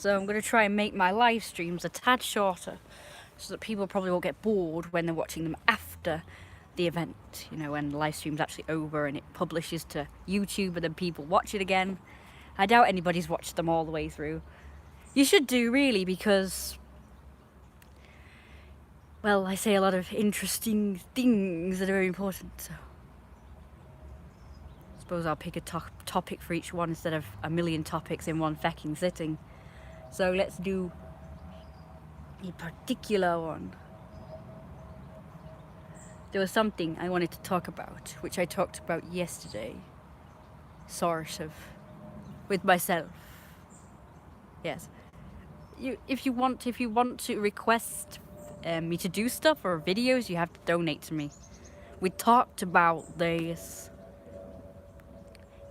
So I'm going to try and make my live streams a tad shorter so that people probably won't get bored when they're watching them after the event, you know, when the live stream's actually over and it publishes to YouTube and then people watch it again. I doubt anybody's watched them all the way through. You should do, really, because, well, I say a lot of interesting things that are very important, so I suppose I'll pick a topic for each one instead of a million topics in one fucking sitting. So let's do a particular one. There was something I wanted to talk about, which I talked about yesterday, sort of, with myself. Yes. If you want to request me to do stuff or videos, you have to donate to me. We talked about this.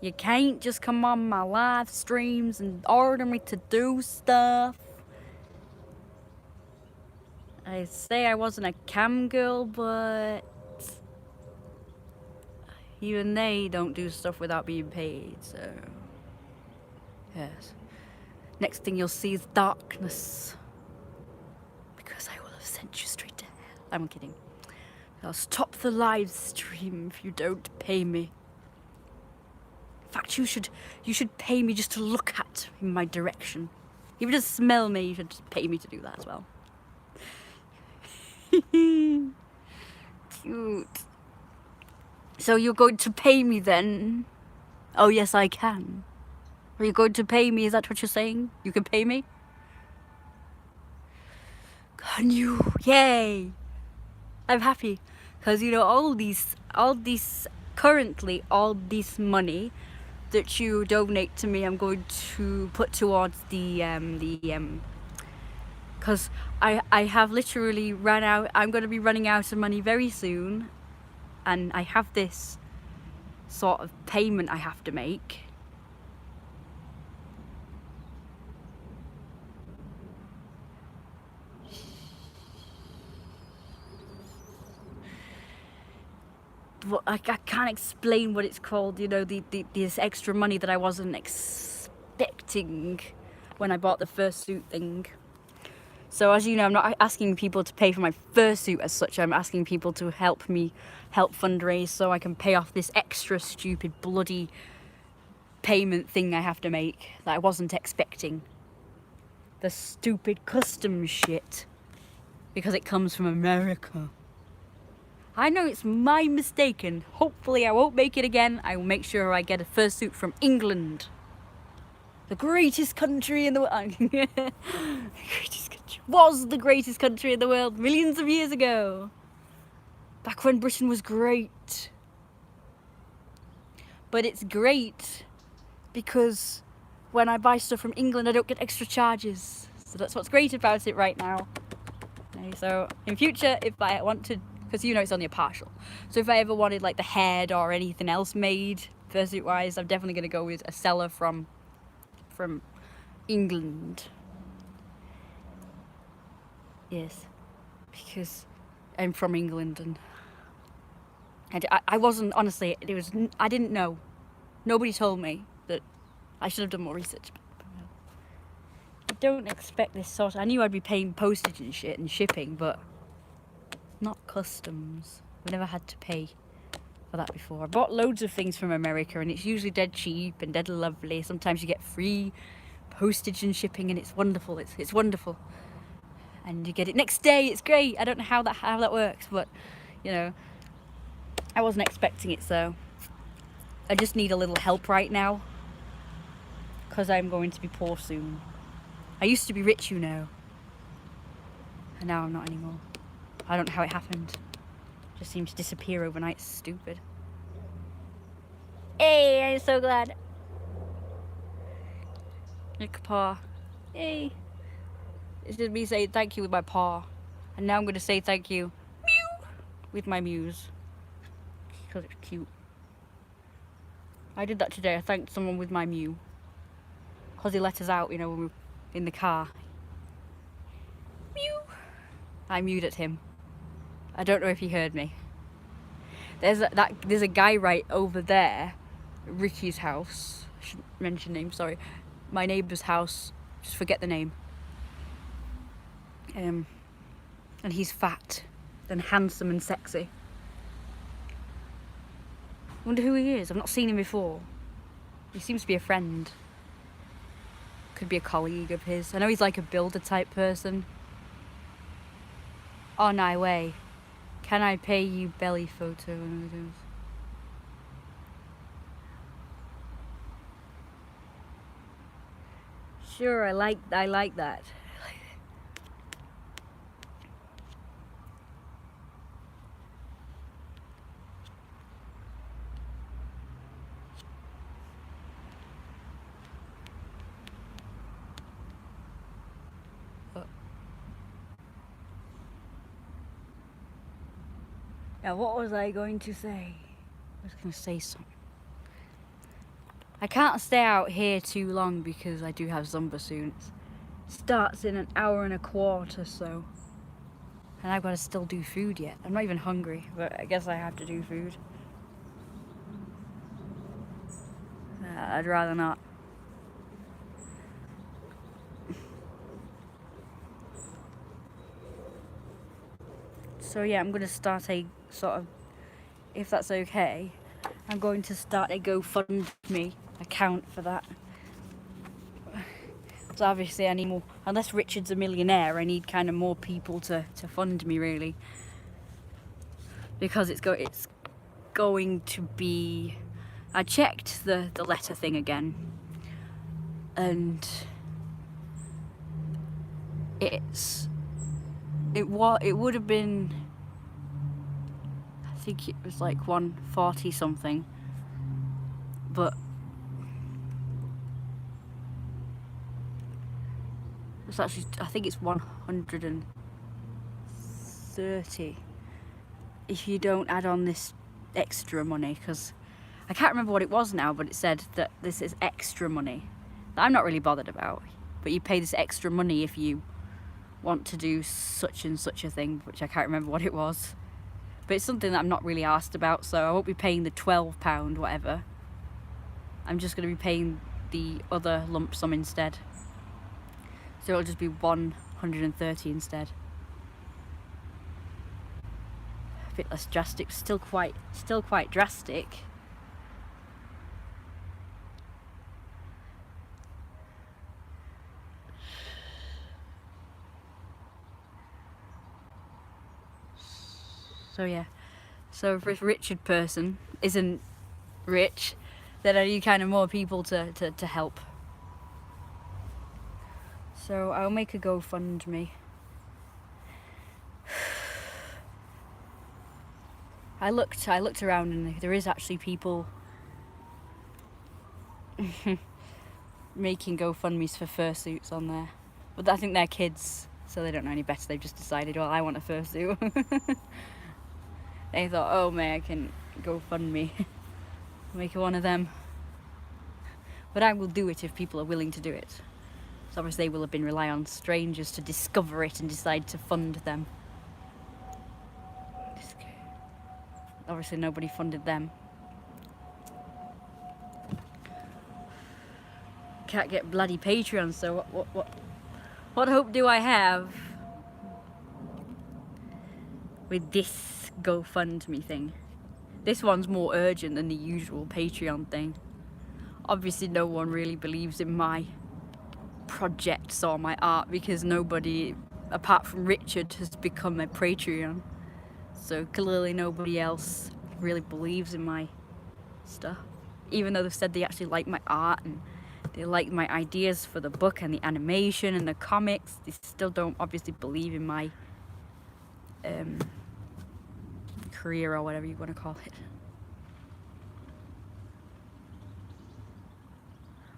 You can't just come on my live streams and order me to do stuff. I say I wasn't a cam girl, but even they don't do stuff without being paid, so yes. Next thing you'll see is darkness, because I will have sent you straight to hell. I'm kidding. I'll stop the live stream if you don't pay me. In fact, you should pay me just to look at in my direction. If you just smell me, you should just pay me to do that as well. Cute. So you're going to pay me then? Oh yes, I can. Are you going to pay me? Is that what you're saying? You can pay me? Can you? Yay! I'm happy. Because, you know, all this money that you donate to me, I'm going to put towards because I have literally run out. I'm going to be running out of money very soon. And I have this sort of payment I have to make. I can't explain what it's called, you know, this extra money that I wasn't expecting when I bought the fursuit thing. So as you know, I'm not asking people to pay for my fursuit as such. I'm asking people to help fundraise so I can pay off this extra stupid bloody payment thing I have to make that I wasn't expecting. The stupid customs shit. Because it comes from America. I know it's my mistake, and hopefully I won't make it again. I will make sure I get a fursuit from England. The greatest country in the world. Was the greatest country in the world millions of years ago. Back when Britain was great. But it's great because when I buy stuff from England, I don't get extra charges. So that's what's great about it right now. Okay, so in future, if I want to, because you know it's only a partial. So if I ever wanted like the head or anything else made, fursuit wise, I'm definitely going to go with a seller from England. Yes, because I'm from England and I wasn't, honestly, I didn't know. Nobody told me that. I should have done more research. I don't expect this sort of, I knew I'd be paying postage and shit and shipping, but not customs. We never had to pay for that before. I bought loads of things from America and it's usually dead cheap and dead lovely. Sometimes you get free postage and shipping and it's wonderful. It's wonderful. And you get it next day. It's great. I don't know how that works, but you know, I wasn't expecting it, so I just need a little help right now because I'm going to be poor soon. I used to be rich, you know, and now I'm not anymore. I don't know how it happened. Just seemed to disappear overnight. It's stupid. Hey, I'm so glad. Nick paw. Hey. It's just me saying thank you with my paw. And now I'm going to say thank you mew, with my mews. Because it's cute. I did that today. I thanked someone with my mew. Because he let us out, you know, when we were in the car. Mew. I mewed at him. I don't know if he heard me. There's a guy right over there, Ricky's house. I shouldn't mention names, sorry. My neighbour's house just forget the name. And he's fat and handsome and sexy. Wonder who he is. I've not seen him before. He seems to be a friend. Could be a colleague of his. I know he's like a builder type person. On my way. Can I pay you belly photo? Sure, I like that. Now, what was I going to say? I was going to say something. I can't stay out here too long because I do have Zumba soon. It starts in an hour and a quarter, so. And I've got to still do food yet. I'm not even hungry, but I guess I have to do food. I'd rather not. So yeah, I'm going to start a sort of, if that's okay, I'm going to start a GoFundMe account for that. So obviously I need more, unless Richard's a millionaire, I need kind of more people to fund me really. Because it's going to be, I checked the letter thing again, and it would have been, I think it was like 140 something, but it's actually, I think it's 130 if you don't add on this extra money, because I can't remember what it was now, but it said that this is extra money that I'm not really bothered about, but you pay this extra money if you want to do such and such a thing, which I can't remember what it was. But it's something that I'm not really asked about, so I won't be paying the £12 whatever. I'm just going to be paying the other lump sum instead. So it'll just be 130 instead. A bit less drastic, still quite drastic. So yeah, so if this Richard person isn't rich, then I need kind of more people to help. So I'll make a GoFundMe. I looked around and there is actually people making GoFundMes for fursuits on there. But I think they're kids, so they don't know any better. They've just decided, well, I want a fursuit. They thought, oh man, I can GoFundMe. Make one of them. But I will do it if people are willing to do it. So obviously they will have been relying on strangers to discover it and decide to fund them. Obviously nobody funded them. Can't get bloody Patreon, so what hope do I have with this GoFundMe thing? This one's more urgent than the usual Patreon thing. Obviously no one really believes in my projects or my art because nobody apart from Richard has become a Patreon, so clearly nobody else really believes in my stuff, even though they've said they actually like my art and they like my ideas for the book and the animation and the comics. They still don't obviously believe in my career or whatever you want to call it.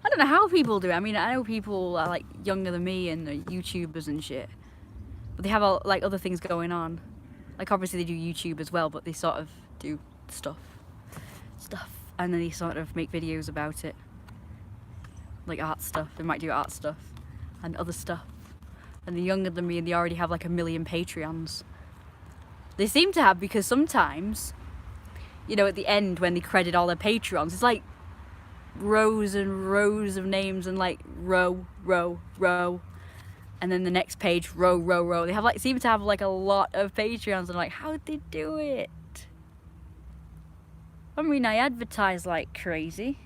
I don't know how people do it. I mean, I know people are like younger than me and they're YouTubers and shit, but they have like other things going on. Like obviously they do YouTube as well, but they sort of do stuff, and then they sort of make videos about it, like art stuff. They might do art stuff and other stuff, and they're younger than me and they already have like 1 million Patreons. They seem to have, because sometimes, you know, at the end when they credit all their Patreons, it's like rows and rows of names and like row, row, row. And then the next page, row, row, row. They have like, seem to have like a lot of Patreons, and like, how did they do it? I mean, I advertise like crazy.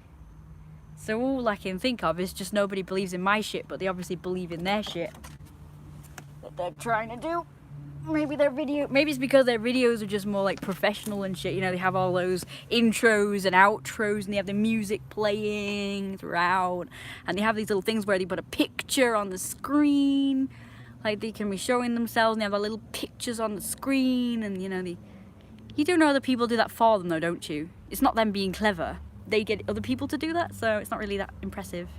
So all I can think of is just nobody believes in my shit, but they obviously believe in their shit that they're trying to do. Maybe it's because their videos are just more like professional and shit. You know, they have all those intros and outros, and they have the music playing throughout, and they have these little things where they put a picture on the screen, like they can be showing themselves, and they have like little pictures on the screen, and you know, you do know other people do that for them though, don't you? It's not them being clever. They get other people to do that, so it's not really that impressive.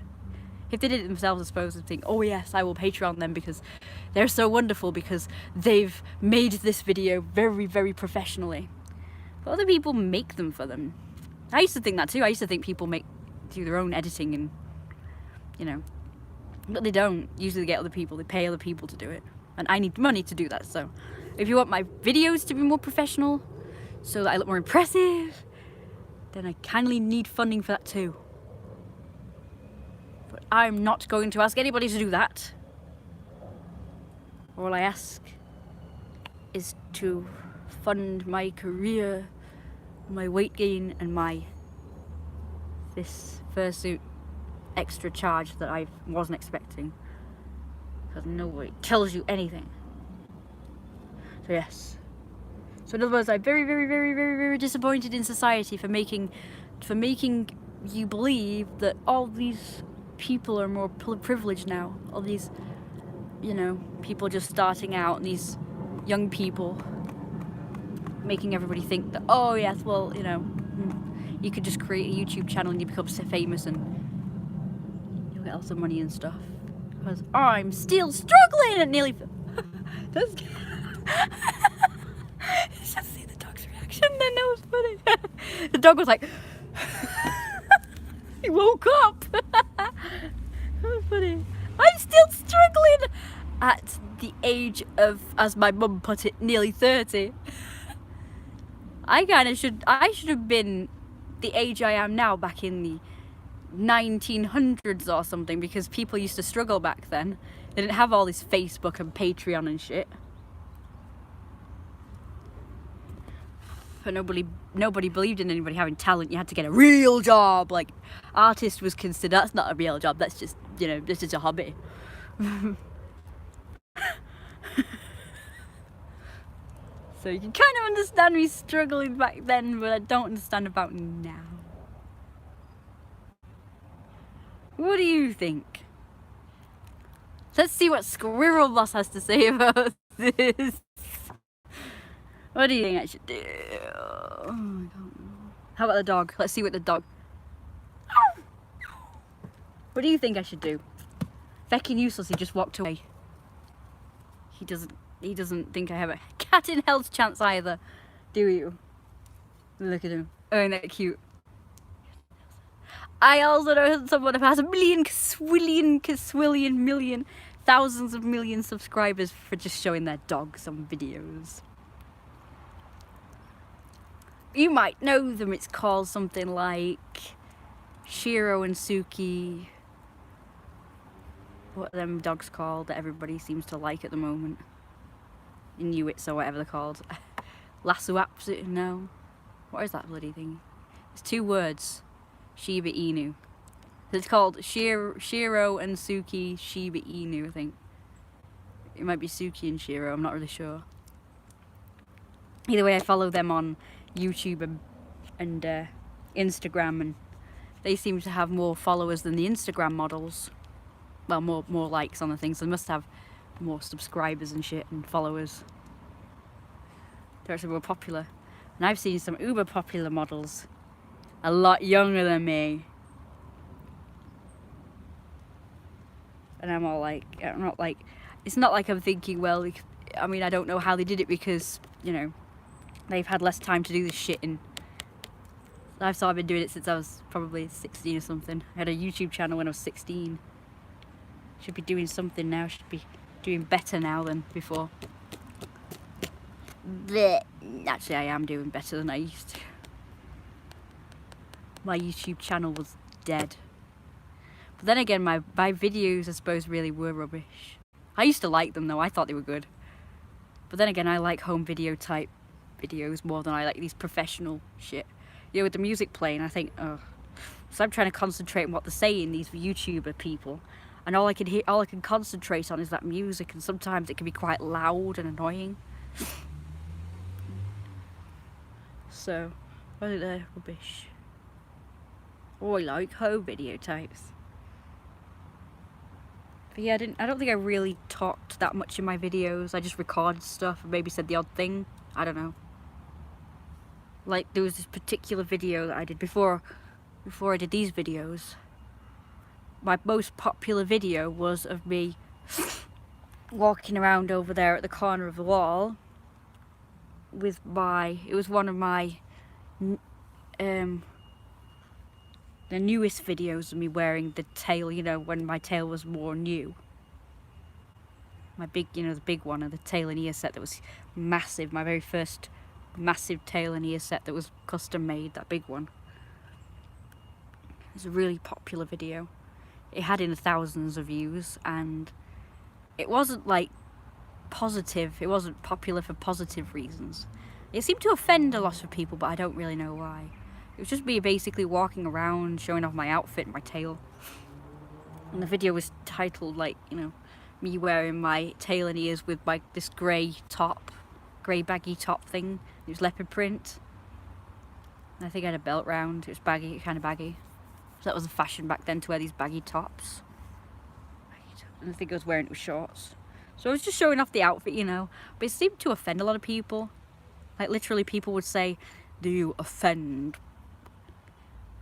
If they did it themselves, I suppose I'd think, oh yes, I will Patreon them because they're so wonderful, because they've made this video very, very professionally. But other people make them for them. I used to think that too. I used to think people do their own editing and, you know, but they don't. Usually they get other people, they pay other people to do it. And I need money to do that, so if you want my videos to be more professional, so that I look more impressive, then I kindly need funding for that too. But I'm not going to ask anybody to do that. All I ask is to fund my career, my weight gain, and this fursuit extra charge that I wasn't expecting. Because nobody tells you anything. So yes. So in other words, I'm very, very, very, very, very disappointed in society for making you believe that all these people are more privileged now. All these, you know, people just starting out, and these young people making everybody think that, oh yes, well, you know, you could just create a YouTube channel and you become so famous and you'll get lots of money and stuff. Because I'm still struggling at nearly. Just see the dog's reaction. Then that was funny. The dog was like, he woke up. That was funny. I'm still struggling at the age of, as my mum put it, nearly 30. I should have been the age I am now back in the 1900s or something, because people used to struggle back then. They didn't have all this Facebook and Patreon and shit. But nobody believed in anybody having talent. You had to get a real job. Like, artist was considered, that's not a real job, that's just, you know, this is a hobby. So you can kind of understand me struggling back then, but I don't understand about now. What do you think? Let's see what Squirrel Boss has to say about this. What do you think I should do? Oh, I don't know. How about the dog? Let's see what the dog... What do you think I should do? Feckin' useless, he just walked away. He doesn't think I have a cat in hell's chance either, do you? Look at him. Oh, isn't that cute? I also know someone who has a million, thousands of million subscribers for just showing their dog some videos. You might know them. It's called something like Shiro and Suki. What are them dogs called that everybody seems to like at the moment? Inuits or whatever they're called. Lasuapsu? No. What is that bloody thing? It's 2 words. Shiba Inu. It's called Shiro and Suki Shiba Inu, I think. It might be Suki and Shiro, I'm not really sure. Either way, I follow them on YouTube and Instagram, and they seem to have more followers than the Instagram models. Well, more likes on the things. So they must have more subscribers and shit and followers. They're actually more popular. And I've seen some uber popular models a lot younger than me. And I'm all like, it's not like I'm thinking, well, I mean, I don't know how they did it, because, you know, they've had less time to do this shit, and I've been doing it since I was probably 16 or something. I had a YouTube channel when I was 16. Should be doing something now, should be doing better now than before. Blech. Actually, I am doing better than I used to. My YouTube channel was dead. But then again, my videos, I suppose, really were rubbish. I used to like them though, I thought they were good. But then again, I like home video type videos more than I like these professional shit. You know, with the music playing, I think, oh. So I'm trying to concentrate on what they're saying, these YouTuber people. And all I can concentrate on is that music, and sometimes it can be quite loud and annoying. So, I think they're rubbish. Oh, I like home video types. But yeah, I don't think I really talked that much in my videos. I just recorded stuff and maybe said the odd thing. I don't know. Like, there was this particular video that I did before I did these videos. My most popular video was of me walking around over there at the corner of the wall with it was one of my the newest videos of me wearing the tail, you know, when my tail was more new. My big, you know, the big one of the tail and ear set that was massive, my very first massive tail and ear set that was custom made, that big one. It was a really popular video. It had in thousands of views, and it wasn't like positive, it wasn't popular for positive reasons. It seemed to offend a lot of people, but I don't really know why. It was just me basically walking around, showing off my outfit and my tail. And the video was titled, like, you know, me wearing my tail and ears with this grey baggy top thing. It was leopard print. And I think I had a belt round. It was baggy, kind of baggy. So that was the fashion back then, to wear these baggy tops. And I think I was wearing it with shorts. So I was just showing off the outfit, you know. But it seemed to offend a lot of people. Like, literally people would say, "Do you offend?"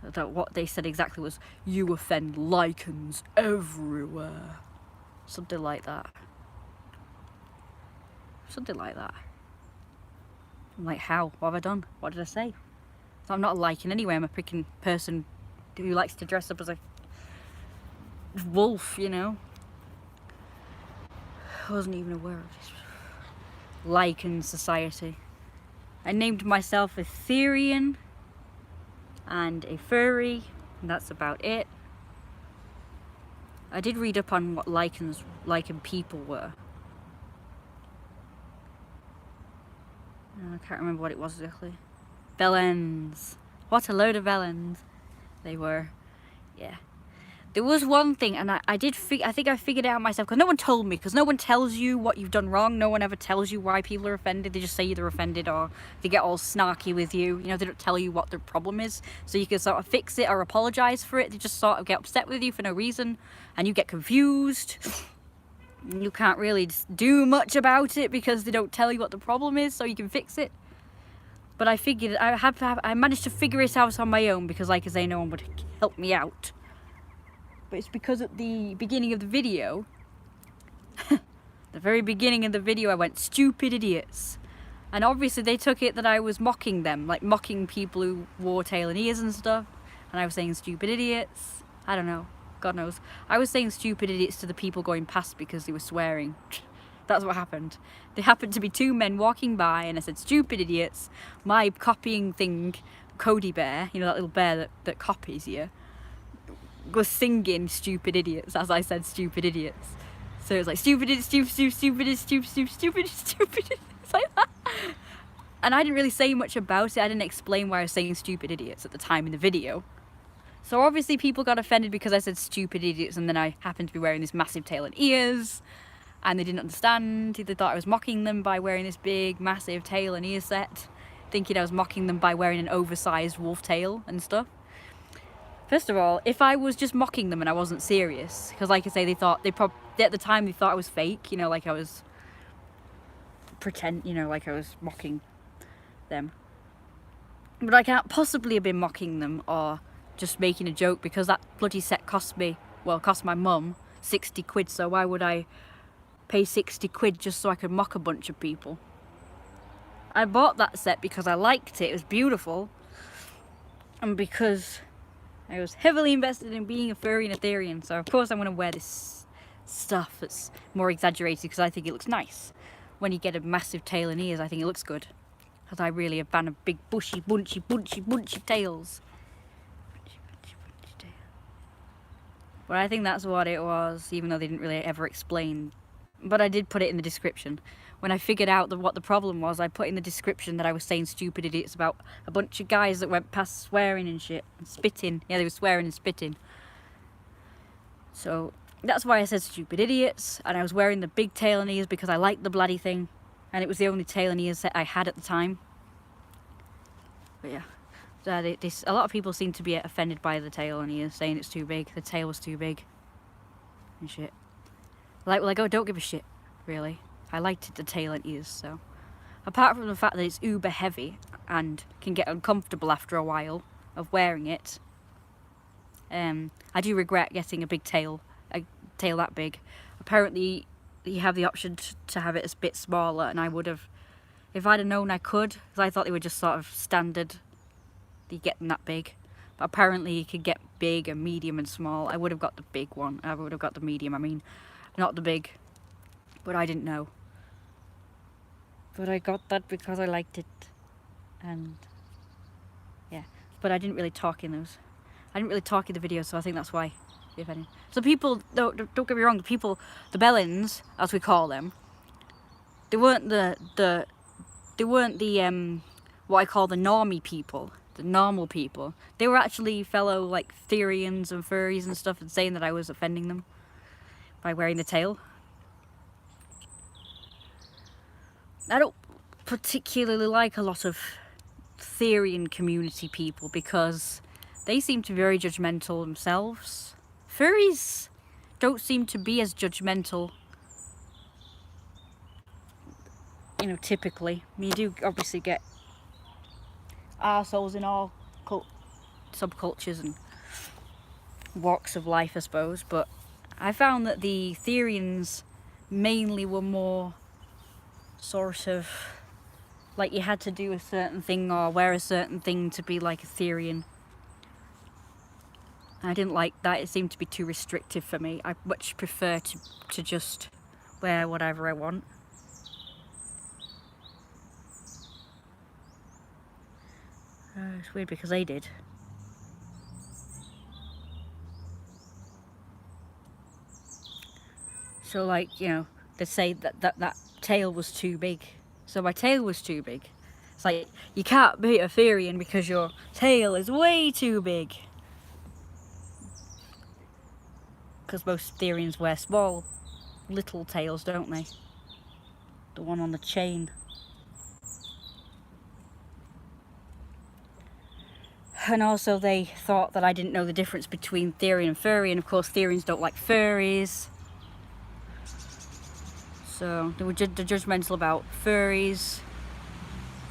That what they said exactly was, "You offend lichens everywhere." Something like that. Something like that. I'm like, how? What have I done? What did I say? So I'm not a lichen anyway. I'm a freaking person who likes to dress up as a wolf, you know. I wasn't even aware of this lichen society. I named myself a Therian and a furry, and that's about it. I did read up on what lichen people were. I can't remember what it was exactly. Bellends. What a load of bellends they were. Yeah. There was one thing, and I think I figured it out myself, because no one told me, because no one tells you what you've done wrong. No one ever tells you why people are offended. They just say they're offended, or they get all snarky with you. You know, they don't tell you what the problem is, so you can sort of fix it or apologise for it. They just sort of get upset with you for no reason, and you get confused. You can't really do much about it because they don't tell you what the problem is, so you can fix it. But I figured I managed to figure it out on my own, because, like I say, no one would help me out. But it's because at the beginning of the video, the very beginning of the video, I went, "Stupid idiots." And obviously they took it that I was mocking them, like mocking people who wore tail and ears and stuff. And I was saying stupid idiots. I don't know. God knows. I was saying stupid idiots to the people going past because they were swearing. That's what happened. There happened to be two men walking by, and I said, "Stupid idiots." My copying thing, Cody Bear, you know, that little bear that copies you, was singing "stupid idiots" as I said "stupid idiots." So it was like "stupid idiots, stupid idiots, stupid idiots," like that. And I didn't really say much about it. I didn't explain why I was saying stupid idiots at the time in the video. So obviously people got offended because I said stupid idiots, and then I happened to be wearing this massive tail and ears, and they didn't understand. They thought I was mocking them by wearing this big massive tail and ear set, thinking I was mocking them by wearing an oversized wolf tail and stuff. First of all, if I was just mocking them and I wasn't serious, because like I say, at the time they thought I was fake, you know, like I was like I was mocking them. But I can't possibly have been mocking them or just making a joke, because that bloody set cost my mum 60 quid, so why would I pay 60 quid just so I could mock a bunch of people? I bought that set because I liked it, it was beautiful, and because I was heavily invested in being a furry and a Therian, so of course I'm going to wear this stuff that's more exaggerated because I think it looks nice. When you get a massive tail and ears, I think it looks good, because I really am a fan of big bushy, bunchy tails. But I think that's what it was, even though they didn't really ever explain. But I did put it in the description. When I figured out what the problem was, I put in the description that I was saying stupid idiots about a bunch of guys that went past swearing and shit. And spitting. Yeah, they were swearing and spitting. So that's why I said stupid idiots. And I was wearing the big tail and ears because I liked the bloody thing. And it was the only tail and ears that I had at the time. But yeah. A lot of people seem to be offended by the tail and ears, saying it's too big. The tail was too big. And shit. Like, well, I don't give a shit, really. I liked the tail and ears, so. Apart from the fact that it's uber heavy and can get uncomfortable after a while of wearing it, I do regret getting a tail that big. Apparently, you have the option to have it a bit smaller, and I would have, if I'd have known I could, because I thought they were just sort of standard, you get them that big. But apparently you could get big and medium and small. I would have got the big one. I would have got the medium, I mean, not the big. But I didn't know. But I got that because I liked it. And yeah. But I didn't really talk in those. I didn't really talk in the video, so I think that's why. If any. So people, don't get me wrong, the Bellins, as we call them, they weren't the what I call the normie people. The normal people. They were actually fellow like Therians and furries and stuff, and saying that I was offending them by wearing the tail. I don't particularly like a lot of Therian community people because they seem to be very judgmental themselves. Furries don't seem to be as judgmental, you know, typically. I mean, you do obviously get arseholes in all subcultures and walks of life, I suppose, but I found that the Therians mainly were more sort of like you had to do a certain thing or wear a certain thing to be like a Therian. I didn't like that. It seemed to be too restrictive for me. I much prefer to just wear whatever I want. It's weird because they did. So like, you know, they say that tail was too big. So my tail was too big. It's like, you can't be a Therian because your tail is way too big. Because most Therians wear small, little tails, don't they? The one on the chain. And also they thought that I didn't know the difference between Therian and furry, and of course Therians don't like furries. So they were judgmental about furries.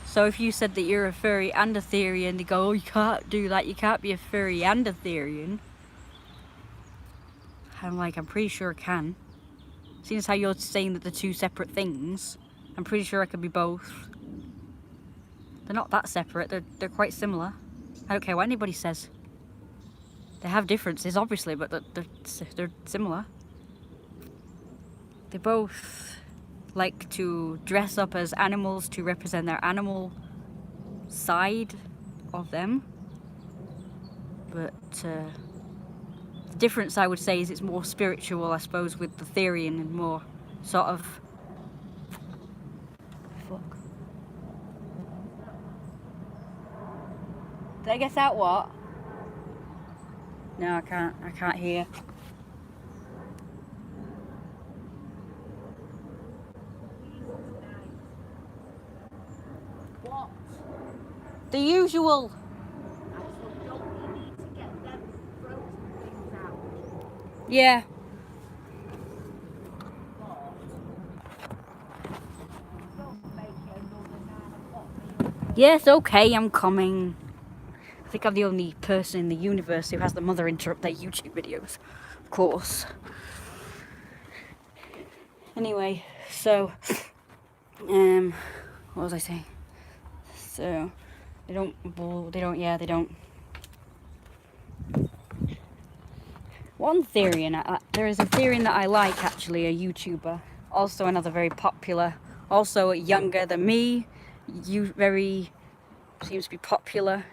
So if you said that you're a furry and a Therian, they go, oh, you can't do that, you can't be a furry and a Therian. I'm like, I'm pretty sure I can. Seeing as how you're saying that they're two separate things, I'm pretty sure I could be both. They're not that separate, they're quite similar. I don't care what anybody says. They have differences, obviously, but they're similar. They both like to dress up as animals to represent their animal side of them. But the difference, I would say, is it's more spiritual, I suppose, with the Therian and more sort of... Fuck. Did I guess out what? No, I can't hear. What? The usual. So don't we need to get them frozen things out? Yeah. Don't make it another 9 o'clock. Yes, okay, I'm coming. I think I'm the only person in the universe who has the mother interrupt their YouTube videos. Of course. Anyway, so what was I saying? So they don't. One Therian, there is a Therian that I like, actually, a YouTuber, also another very popular, also younger than me, seems to be popular.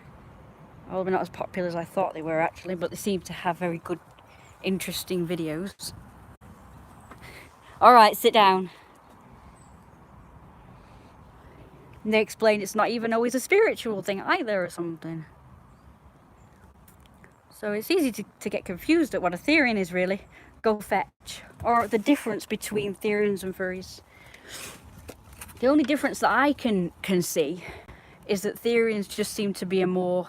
Although not as popular as I thought they were, actually, but they seem to have very good interesting videos. Alright, sit down. And they explain it's not even always a spiritual thing either or something. So it's easy to get confused at what a Therian is really. Go fetch. Or the difference between Therians and furries. The only difference that I can see is that Therians just seem to be a more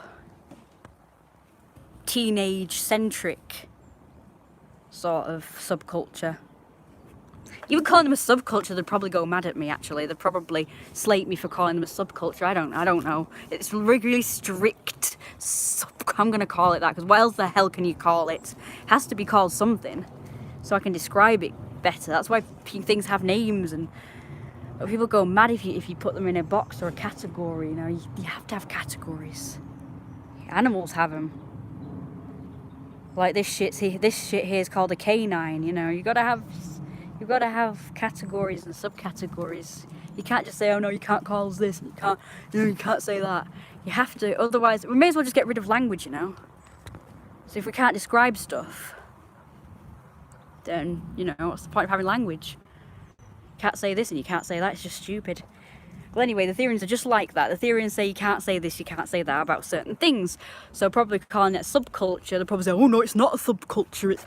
teenage-centric sort of subculture. Even calling them a subculture, they'd probably go mad at me, actually. They'd probably slate me for calling them a subculture. I don't know. It's really strict. I'm going to call it that, because what else the hell can you call it? It has to be called something, so I can describe it better. That's why things have names, and people go mad if you put them in a box or a category. You know, you have to have categories. Animals have them. Like this shit here is called a canine. You know, you've got to have categories and subcategories. You can't just say, oh no, you can't call us this, and you can't say that. You have to, otherwise we may as well just get rid of language, you know. So if we can't describe stuff, then, you know, what's the point of having language? You can't say this and you can't say that, it's just stupid. Well, anyway, the Therians are just like that. The Therians say you can't say this, you can't say that about certain things. So probably calling it subculture, they'll probably say, oh no, it's not a subculture, it's,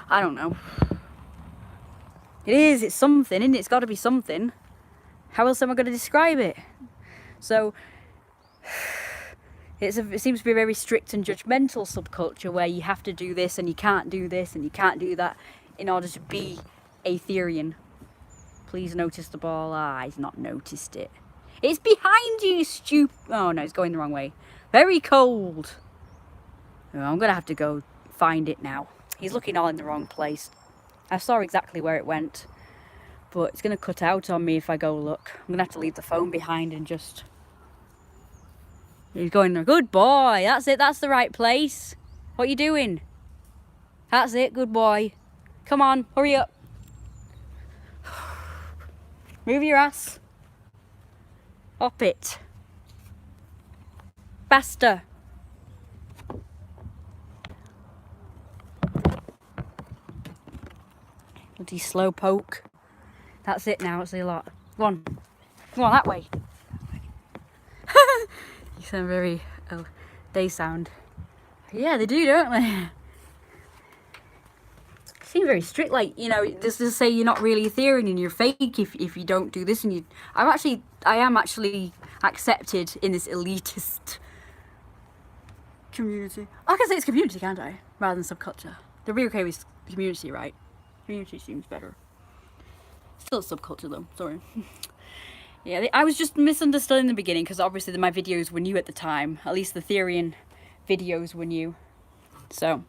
I don't know. It is, it's something, isn't it? It's got to be something. How else am I going to describe it? So, it seems to be a very strict and judgmental subculture where you have to do this and you can't do this and you can't do that in order to be a Therian. Please notice the ball. Ah, he's not noticed it. It's behind you, stupid. Oh no, it's going the wrong way. Very cold. Oh, I'm going to have to go find it now. He's looking all in the wrong place. I saw exactly where it went, but it's going to cut out on me if I go look. I'm going to have to leave the phone behind and just... He's going, good boy, that's it, that's the right place. What are you doing? That's it, good boy. Come on, hurry up. Move your ass. Up it. Faster. Bloody slow poke. That's it now, it's a lot. Go on. Come on, that way. You sound very... Oh, they sound... Yeah, they do, don't they? Seem very strict, like, you know, just to say you're not really a Therian and you're fake if you don't do this, and you... I am actually accepted in this elitist community. I can say it's community, can't I? Rather than subculture. They're really okay with community, right? Community seems better. Still subculture though, sorry. Yeah, I was just misunderstood in the beginning because obviously my videos were new at the time. At least the Therian videos were new. So,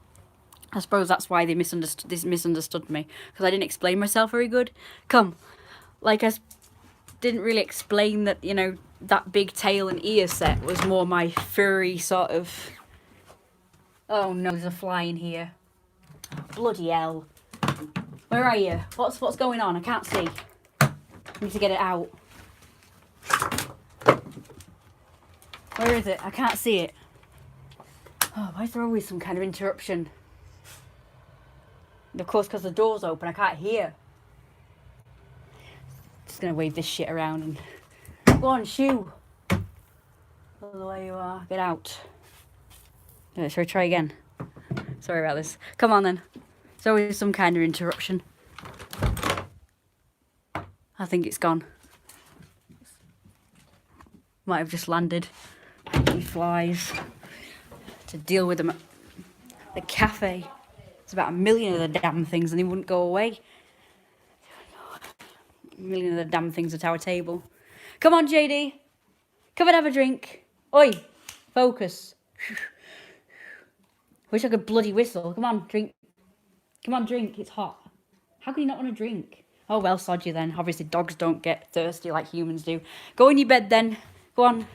I suppose that's why they misunderstood me. Because I didn't explain myself very good. Come, like I didn't really explain that, you know, that big tail and ear set was more my furry sort of... Oh no, there's a fly in here. Bloody hell. Where are you? What's going on? I can't see. I need to get it out. Where is it? I can't see it. Oh, why is there always some kind of interruption? And of course, because the door's open, I can't hear. Just gonna wave this shit around and... Go on, shoo! Go the way you are. Get out. Shall we try again? Sorry about this. Come on then. There's always some kind of interruption. I think it's gone. Might have just landed. These flies. To deal with them at the cafe. There's about 1 million of the damn things and they wouldn't go away. 1 million of the damn things at our table. Come on, JD. Come and have a drink. Oi. Focus. Wish I could bloody whistle. Come on, drink. Come on, drink. It's hot. How can you not want to drink? Oh, well, sod you then. Obviously, dogs don't get thirsty like humans do. Go in your bed then. Go on.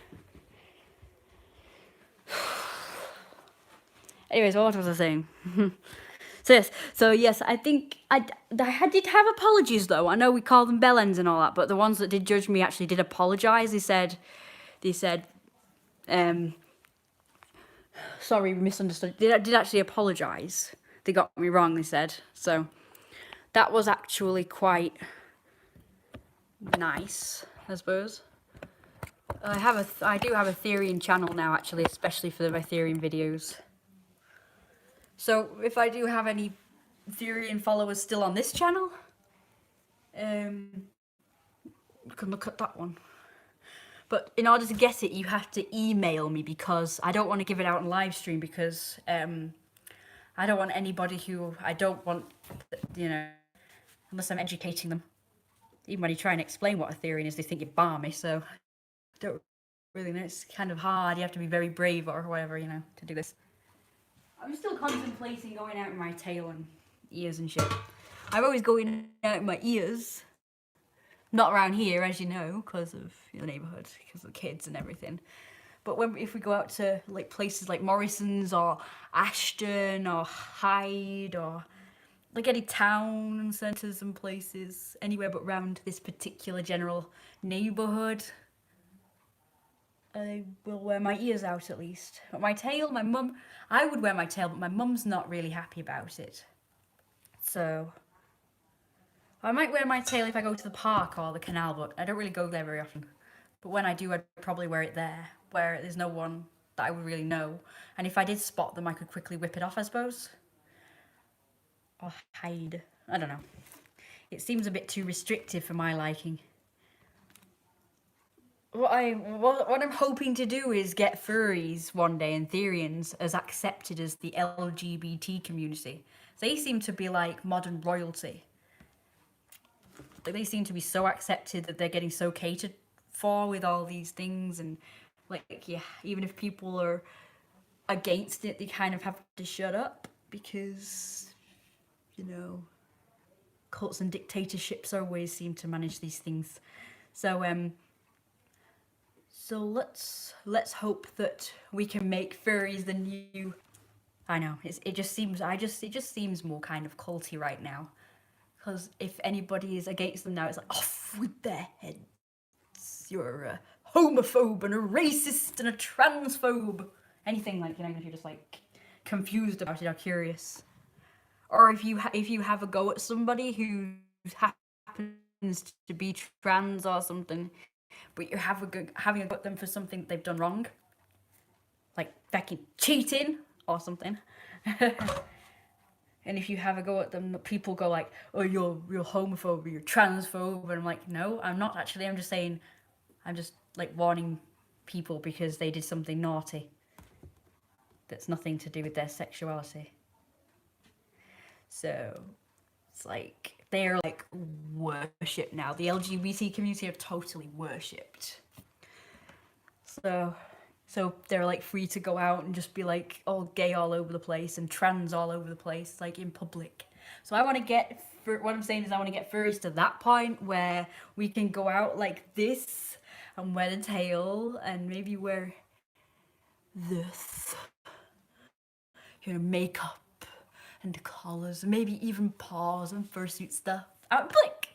Anyways, what was I saying? So yes, I think I did have apologies though. I know we call them bellends and all that, but the ones that did judge me actually did apologise. They said, sorry, we misunderstood. Did actually apologise. they got me wrong, they said. So that was actually quite nice, I suppose. I do have a Therian channel now, actually, especially for my Therian videos. So if I do have any Therian followers still on this channel, you can look at that one. But in order to get it, you have to email me, because I don't want to give it out on live stream, because I don't want anybody who I don't want, you know, unless I'm educating them. Even when you try and explain what a Therian is, they think you're balmy, so I don't really know. It's kind of hard. You have to be very brave or whatever, you know, to do this. I'm still contemplating going out in my tail and ears and shit. I'm always going out in my ears. Not around here, as you know, because of the neighbourhood, because of the kids and everything. But if we go out to like places like Morrison's or Ashton or Hyde or like any town centres and places, anywhere but round this particular general neighbourhood, I will wear my ears out at least. But my tail, my mum, I would wear my tail, but my mum's not really happy about it. So I might wear my tail if I go to the park or the canal, but I don't really go there very often. But when I do, I'd probably wear it there, where there's no one that I would really know. And if I did spot them, I could quickly whip it off, I suppose. Or hide. I don't know. It seems a bit too restrictive for my liking. What I'm hoping to do is get furries one day and Therians as accepted as the LGBT community. They seem to be like modern royalty. Like, they seem to be so accepted that they're getting so catered for with all these things, and like, yeah, even if people are against it, they kind of have to shut up, because, you know, cults and dictatorships always seem to manage these things. So let's hope that we can make furries the new. I know it just seems more kind of culty right now. Because if anybody is against them now, it's like, off with their heads. You're a homophobe and a racist and a transphobe. Anything like, you know, if you're just like confused about it or curious. Or if you have a go at somebody who happens to be trans or something, but you're having a go at them for something that they've done wrong. Like fucking cheating or something. And if you have a go at them, people go like, oh, you're homophobe, you're transphobe. And I'm like, no, I'm not actually. I'm just saying, I'm just like warning people because they did something naughty. That's nothing to do with their sexuality. So it's like, they're like worshipped now. The LGBT community are totally worshipped. So they're like free to go out and just be like all gay all over the place and trans all over the place, like in public. So I want to get, what I'm saying is I want to get furries to that point where we can go out like this and wear the tail and maybe wear this, you know, makeup and collars and maybe even paws and fursuit stuff out in public.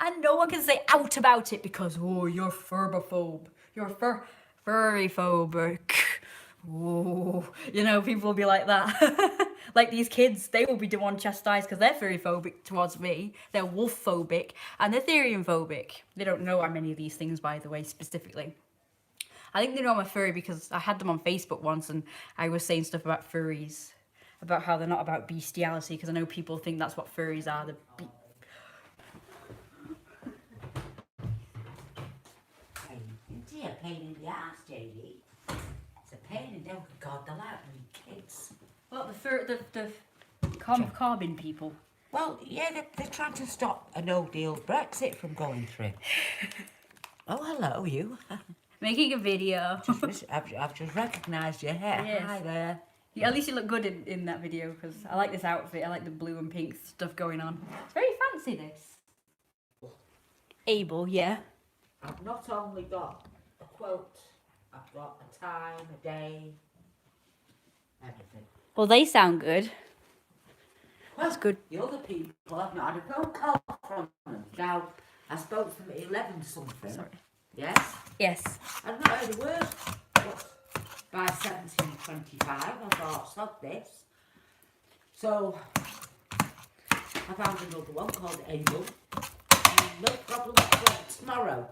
And no one can say out about it because, oh, you're furbophobe, you're furry phobic. Oh, you know, people will be like that. Like these kids, they will be the one chastised because they're furry phobic towards me. They're wolf phobic and they're Therian phobic. They don't know I'm any of these things, by the way, specifically. I think they know I'm a furry because I had them on Facebook once and I was saying stuff about furries, about how they're not about bestiality, because I know people think that's what furries are. It's a pain in the ass, JD. It's a pain in the ass. God, they're like kids. Well, the Corbyn people. Well, yeah, they're trying to stop a no-deal Brexit from going through. Oh, hello, you. Making a video. I've just recognised your hair. Yes. Hi there. Yeah, at least you look good in that video, because I like this outfit. I like the blue and pink stuff going on. It's very fancy, this. Abel, yeah. I've not only got a quote, I've got a time, a day, everything. Well, they sound good. That's good. The other people, I've not had a phone call from them. Now, I spoke to them at 11 something. Sorry. Yes? Yes. I've not heard a word. But by 17:25, I thought, stop this. So I found another one called Angel. No problem tomorrow.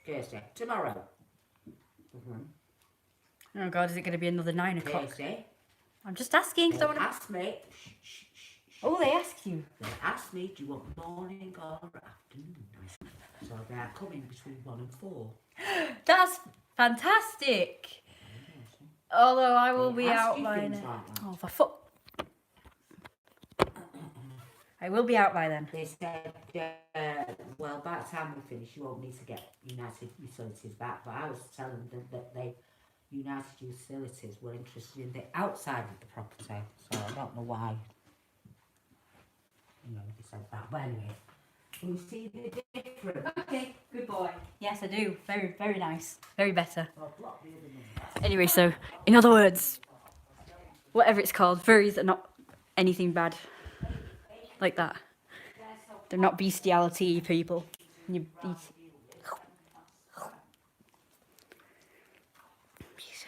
Thursday. Tomorrow. Oh God, is it going to be another 9 o'clock? Thursday. I'm just asking. They So I wanna... asked me. Oh, they asked you. They asked me, do you want morning or afternoon? So they're coming between 1 and 4. That's fantastic. Although I will They be ask out you by things then. like that. Oh, for fuck. I will be out by then. They said, well, by the time we finish, you won't need to get United Utilities back. But I was telling them that United Utilities were interested in the outside of the property. So I don't know why, they said that. But anyway, you see the difference. Okay, good boy. Yes, I do. Very, very nice. Very better. Well, block the other number. Anyway, so, in other words, whatever it's called, furries are not anything bad. Like that. They're not bestiality people. I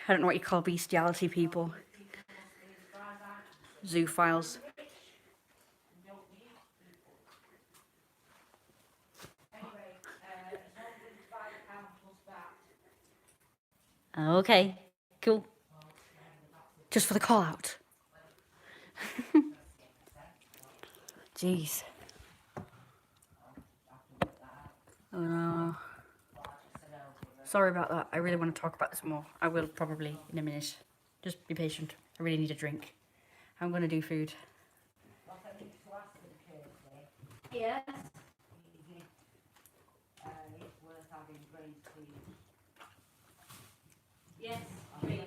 don't know what you call bestiality people. Zoophiles. Okay, cool. Just for the call out. Jeez. Oh no. Sorry about that. I really want to talk about this more. I will probably in a minute. Just be patient. I really need a drink. I'm going to do food. Yes. Yes, please.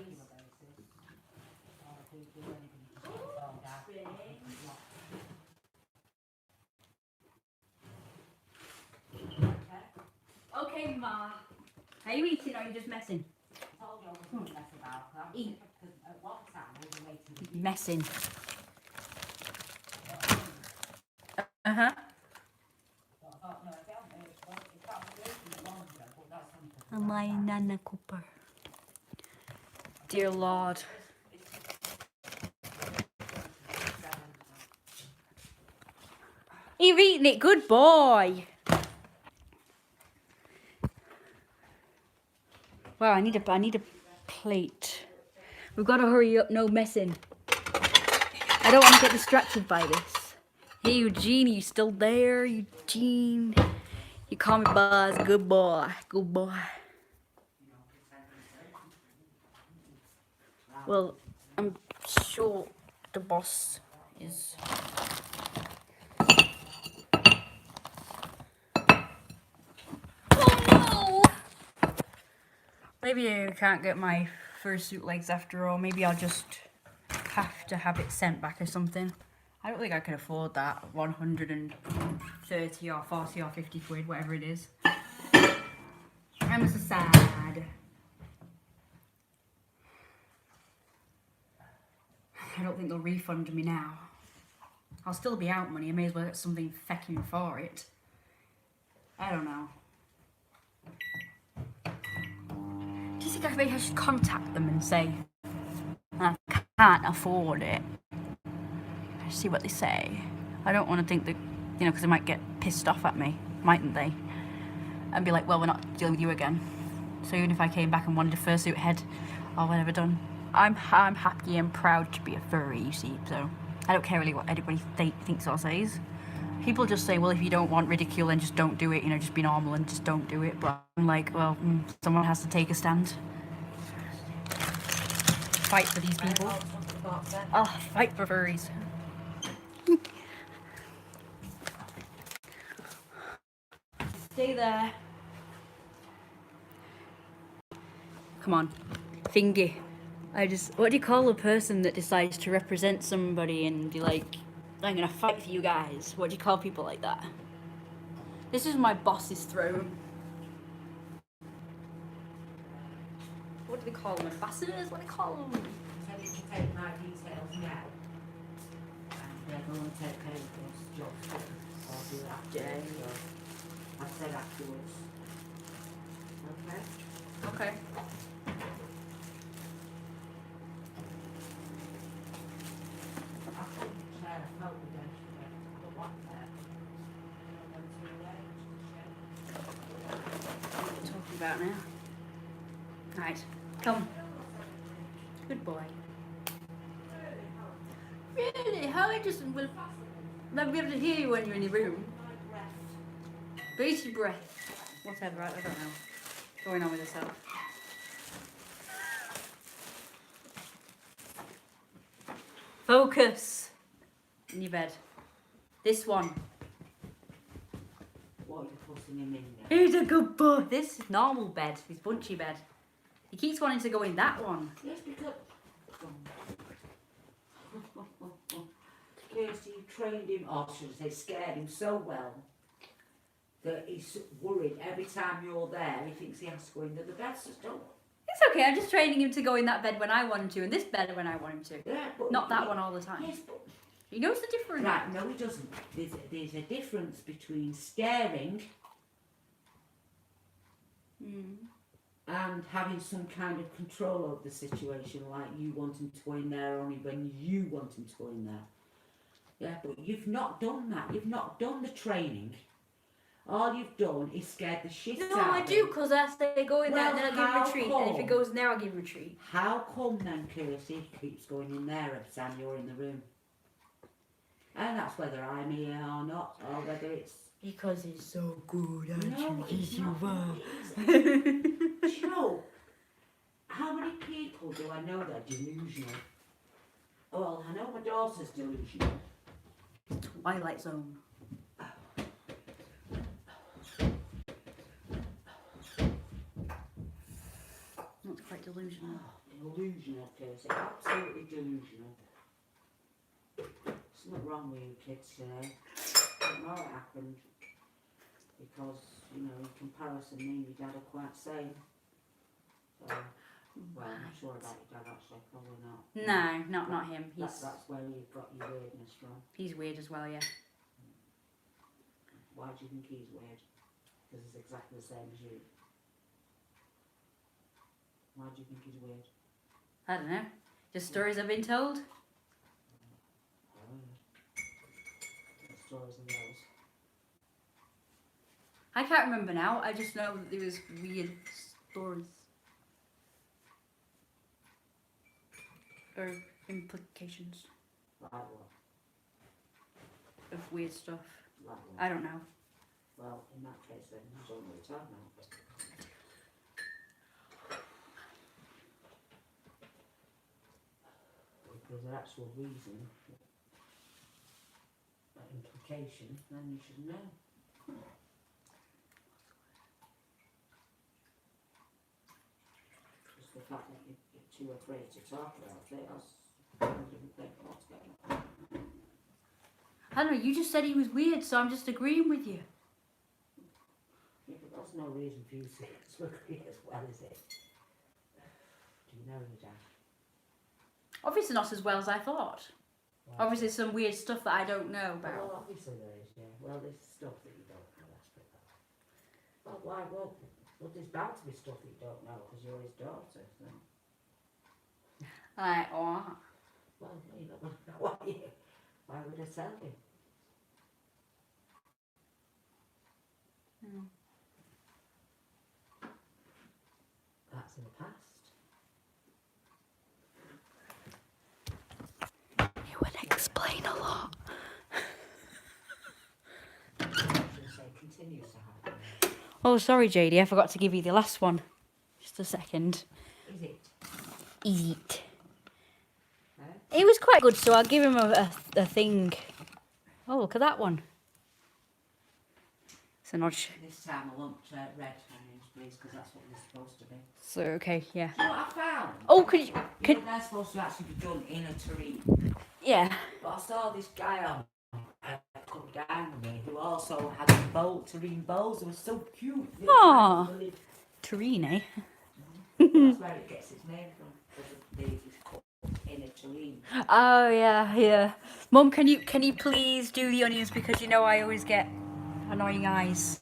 Okay, Ma. Are you eating or are you just messing? Eat. Messing. Uh-huh. My Nana Cooper. Dear Lord. You've eaten it, good boy. Wow, I need a plate. We've got to hurry up, no messing. I don't want to get distracted by this. Hey, Eugene, are you still there? Eugene. You call me Buzz. Good boy. Good boy. Well, I'm sure the boss is... Oh, no! Maybe I can't get my fursuit legs after all. Maybe I'll just have to have it sent back or something. I don't think I can afford that 130 or 40 or 50 quid, whatever it is. I'm so sad. I don't think they'll refund me now. I'll still be out money. I may as well get something fecking for it. I don't know. Do you think maybe I should contact them and say I can't afford it? See what they say. I don't want to think that, because they might get pissed off at me, mightn't they? And be like, well, we're not dealing with you again. So even if I came back and wanted a fursuit head or whatever done, I'm happy and proud to be a furry, you see. So I don't care really what anybody thinks or says. People just say, well, if you don't want ridicule, then just don't do it. Just be normal and just don't do it. But I'm like, well, someone has to take a stand. Fight for these people. Oh, fight for furries. Stay there. Come on. Thingy. What do you call a person that decides to represent somebody and be like, I'm gonna fight for you guys? What do you call people like that? This is my boss's throne. What do they call them? Ambassadors? What do they call them? So you can take my details now. And they're going to take care of those jobs. I'll do it after. I said afterwards. Okay? Okay. I couldn't about now. Right, come. Good boy. Really? How interesting. We'll never be able to hear you when you're in your room. Baby breath. Whatever, I don't know. What's going on with herself. Focus. In your bed. This one. What are you putting him in there? He's a good boy. This is normal bed. His bunchy bed. He keeps wanting to go in that one. Yes, because... Kirsty, you trained him, or should I say scared him so well that he's worried every time you're there. He thinks he has to go into the bed, so don't. It's okay, I'm just training him to go in that bed when I want him to, and this bed when I want him to. Yeah, but Not that one all the time. Yes, but He knows the difference. right, no, he doesn't. There's a difference between scaring and having some kind of control over the situation, like you wanting to go in there only when you want him to go in there. Yeah, but you've not done that. You've not done the training. All you've done is scared the shit out of him. No, I do, because I say go in there, Well, then I give how retreat, and if come? it goes in there, I'll give retreat. How come then, Kirsty, he keeps going in there every time you're in the room? And that's whether I'm here or not, or whether it's... Because he's so good, aren't No, you? it's Yes, you not. are. Do you know, how many people do I know that are delusional? Well, I know my daughter's delusional. Twilight Zone. That's quite delusional. Delusional, Kirsty, absolutely delusional. Something wrong with you kids today. I don't know what happened. Because, you know, in comparison, me and your dad are quite same. So, well, I'm not sure about your dad actually, probably not. No, not him. That's where you've got your weirdness from. He's weird as well, yeah. Why do you think he's weird? Because he's exactly the same as you. Why do you think he's weird? I don't know. Just stories I've been told. What stories are those? I can't remember now. I just know that there was weird stories. Or implications Like what? of weird stuff. Like what? I don't know. Well, in that case then, you don't know what you're talking about. If there's an actual reason, an implication, then you should know. Just the fact that you're too afraid to talk about it, that's a different thing altogether. I don't know. You just said he was weird, so I'm just agreeing with you. Yeah, but that's no reason for you to agree as well, is it? Do you know your dad? Obviously not as well as I thought. Why? Obviously some weird stuff that I don't know about. Well, obviously there is, yeah. Well, there's stuff that you don't know, let's put that. Well, why? Well, there's bound to be stuff that you don't know because you're his daughter. So. Like, oh. Well, you know, why would I tell you? Mm. That's in the past. It would explain a lot. I should say continues to happen. Oh, sorry, JD. I forgot to give you the last one. Just a second. Is it? Eat. Eh? It was quite good, so I'll give him a thing. Oh, look at that one. It's an odd. This time I want red onions, please, because that's what they're supposed to be. So okay, yeah. Do you know what I found? Oh, could you? You know, they're supposed to actually be done in a terrine. Yeah. But I saw this guy on come down with me who also had terrine bowls. They were so cute. They were Aw. tiny little- Terrine, eh? That's where it gets its name from. Because it's cooked in a terrine. Oh yeah, yeah. Mum, can you please do the onions because you know I always get annoying eyes.